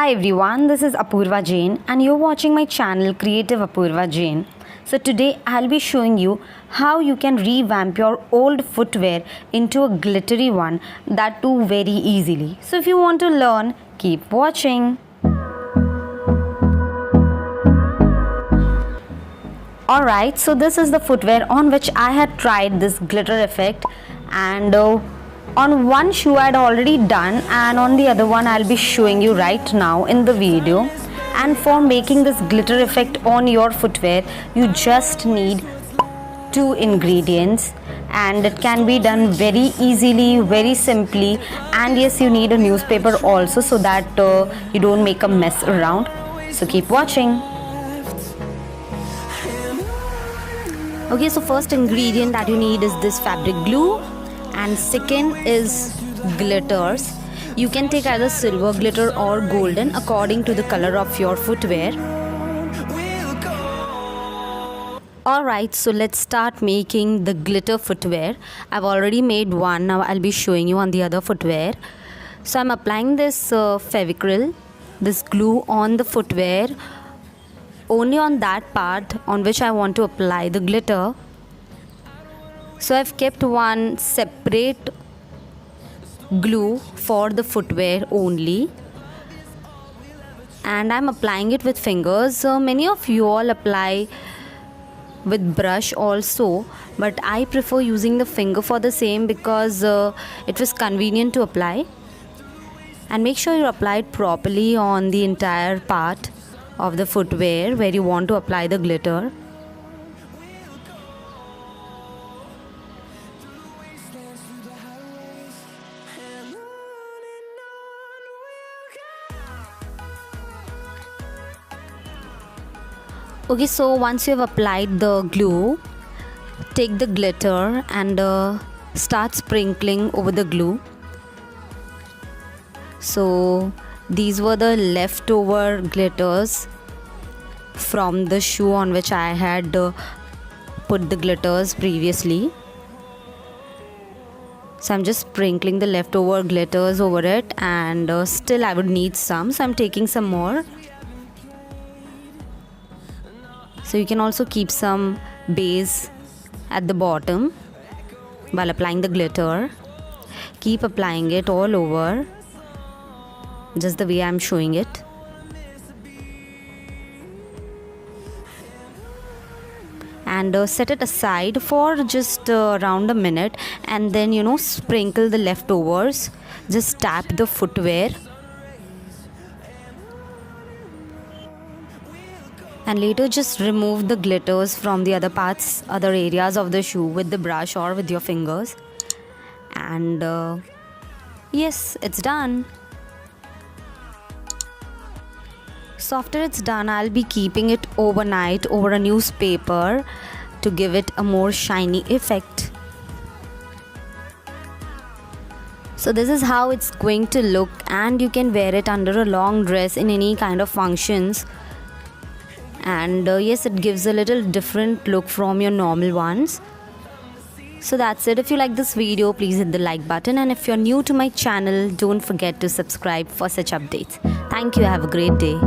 Hi everyone, this is Apurva Jain and you're watching my channel Creative Apurva Jain. So today I'll be showing you how you can revamp your old footwear into a glittery one, that too very easily. So if you want to learn, keep watching. Alright, so this is the footwear on which I had tried this glitter effect, and on one shoe I had already done and on the other one I'll be showing you right now in the video. And for making this glitter effect on your footwear, you just need 2 ingredients, and it can be done very easily, very simply. And yes, you need a newspaper also so that you don't make a mess around. So keep watching. Okay, so first ingredient that you need is this fabric glue, and second is glitters. You can take either silver glitter or golden according to the color of your footwear. Alright, so let's start making the glitter footwear. I've already made one, now I'll be showing you on the other footwear. So I'm applying this Fevicryl, this glue on the footwear, only on that part on which I want to apply the glitter. So I've kept one separate glue for the footwear only, and I'm applying it with fingers. Many of you all apply with brush also, but I prefer using the finger for the same because it was convenient to apply. And make sure you apply it properly on the entire part of the footwear where you want to apply the glitter. Okay, so once you have applied the glue, take the glitter and start sprinkling over the glue. So these were the leftover glitters from the shoe on which I had put the glitters previously. So I'm just sprinkling the leftover glitters over it, and still I would need some, so I'm taking some more. So you can also keep some base at the bottom while applying the glitter. Keep applying it all over, just the way I'm showing it. And set it aside for just around a minute, and then sprinkle the leftovers. Just tap the footwear, and later just remove the glitters from the other parts, other areas of the shoe with the brush or with your fingers. And yes, it's done. So after it's done, I'll be keeping it overnight over a newspaper to give it a more shiny effect. So this is how it's going to look, and you can wear it under a long dress in any kind of functions. And yes, it gives a little different look from your normal ones. So that's it. If you like this video, please hit the like button, and if you're new to my channel, don't forget to subscribe for such updates. Thank you. Have a great day.